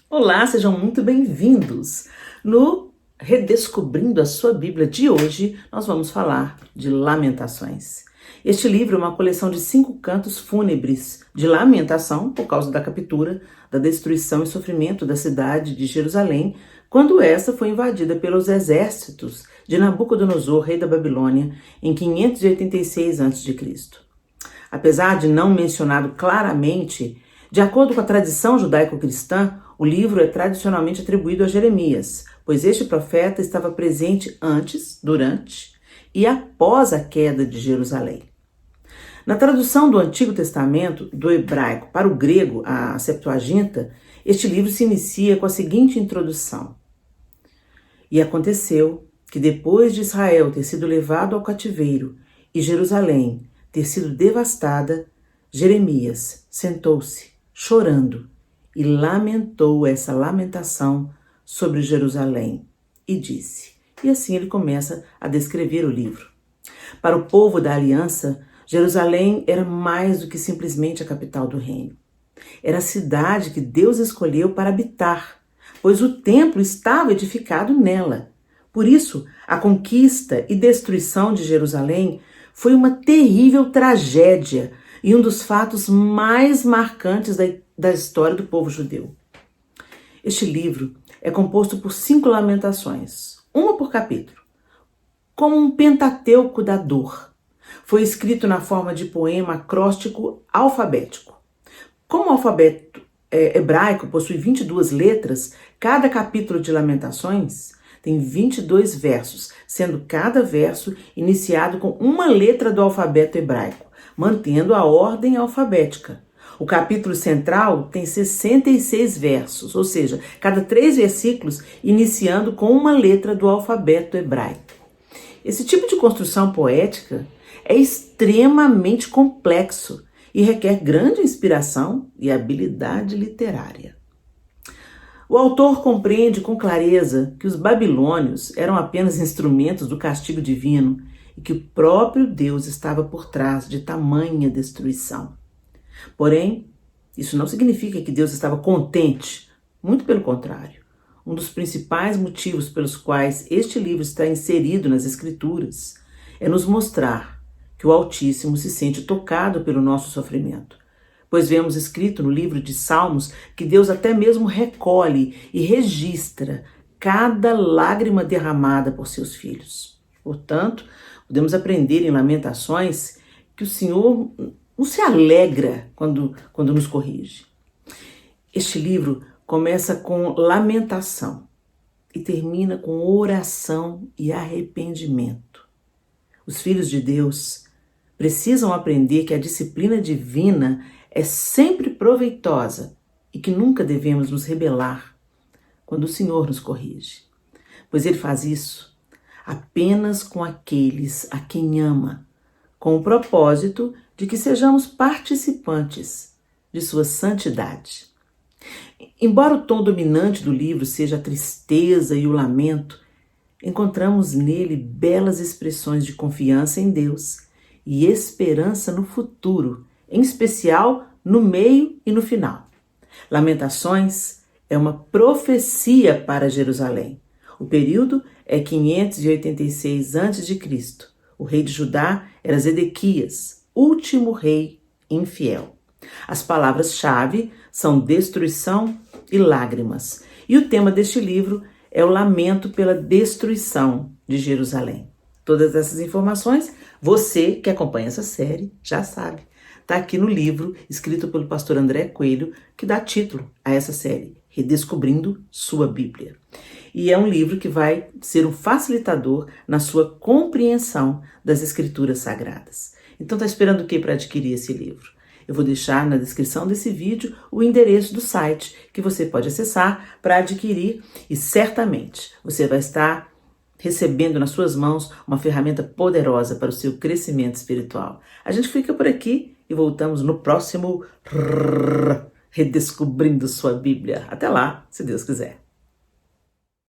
Olá, sejam muito bem-vindos. No Redescobrindo a Sua Bíblia de hoje, nós vamos falar de Lamentações. Este livro é uma coleção de 5 cantos fúnebres de lamentação por causa da captura, da destruição e sofrimento da cidade de Jerusalém, quando esta foi invadida pelos exércitos de Nabucodonosor, rei da Babilônia, em 586 a.C. Apesar de não mencionado claramente, de acordo com a tradição judaico-cristã, o livro é tradicionalmente atribuído a Jeremias, pois este profeta estava presente antes, durante e após a queda de Jerusalém. Na tradução do Antigo Testamento, do hebraico para o grego, a Septuaginta, este livro se inicia com a seguinte introdução. E aconteceu que depois de Israel ter sido levado ao cativeiro e Jerusalém ter sido devastada, Jeremias sentou-se, chorando, e lamentou essa lamentação sobre Jerusalém, e disse. E assim ele começa a descrever o livro. Para o povo da aliança, Jerusalém era mais do que simplesmente a capital do reino. Era a cidade que Deus escolheu para habitar, pois o templo estava edificado nela. Por isso, a conquista e destruição de Jerusalém foi uma terrível tragédia e um dos fatos mais marcantes da história do povo judeu. Este livro é composto por 5 lamentações, uma por capítulo, como um pentateuco da dor. Foi escrito na forma de poema acróstico alfabético. Como o alfabeto hebraico possui 22 letras, cada capítulo de Lamentações tem 22 versos, sendo cada verso iniciado com uma letra do alfabeto hebraico, mantendo a ordem alfabética. O capítulo central tem 66 versos, ou seja, cada 3 versículos iniciando com uma letra do alfabeto hebraico. Esse tipo de construção poética é extremamente complexo e requer grande inspiração e habilidade literária. O autor compreende com clareza que os babilônios eram apenas instrumentos do castigo divino e que o próprio Deus estava por trás de tamanha destruição. Porém, isso não significa que Deus estava contente, muito pelo contrário. Um dos principais motivos pelos quais este livro está inserido nas Escrituras é nos mostrar que o Altíssimo se sente tocado pelo nosso sofrimento, pois vemos escrito no livro de Salmos que Deus até mesmo recolhe e registra cada lágrima derramada por seus filhos. Portanto, podemos aprender em Lamentações que o Senhor não se alegra quando nos corrige. Este livro começa com lamentação e termina com oração e arrependimento. Os filhos de Deus precisam aprender que a disciplina divina é sempre proveitosa e que nunca devemos nos rebelar quando o Senhor nos corrige, pois Ele faz isso apenas com aqueles a quem ama, com o propósito de que sejamos participantes de sua santidade. Embora o tom dominante do livro seja a tristeza e o lamento, encontramos nele belas expressões de confiança em Deus e esperança no futuro, em especial no meio e no final. Lamentações é uma profecia para Jerusalém. O período é 586 a.C. O rei de Judá era Zedequias, último rei infiel. As palavras-chave são destruição e lágrimas. E o tema deste livro é o lamento pela destruição de Jerusalém. Todas essas informações, você que acompanha essa série já sabe. Está aqui no livro escrito pelo pastor André Coelho, que dá título a essa série, Redescobrindo Sua Bíblia. E é um livro que vai ser um facilitador na sua compreensão das Escrituras Sagradas. Então está esperando o que para adquirir esse livro? Eu vou deixar na descrição desse vídeo o endereço do site que você pode acessar para adquirir e certamente você vai estar recebendo nas suas mãos uma ferramenta poderosa para o seu crescimento espiritual. A gente fica por aqui e voltamos no próximo Redescobrindo Sua Bíblia. Até lá, se Deus quiser.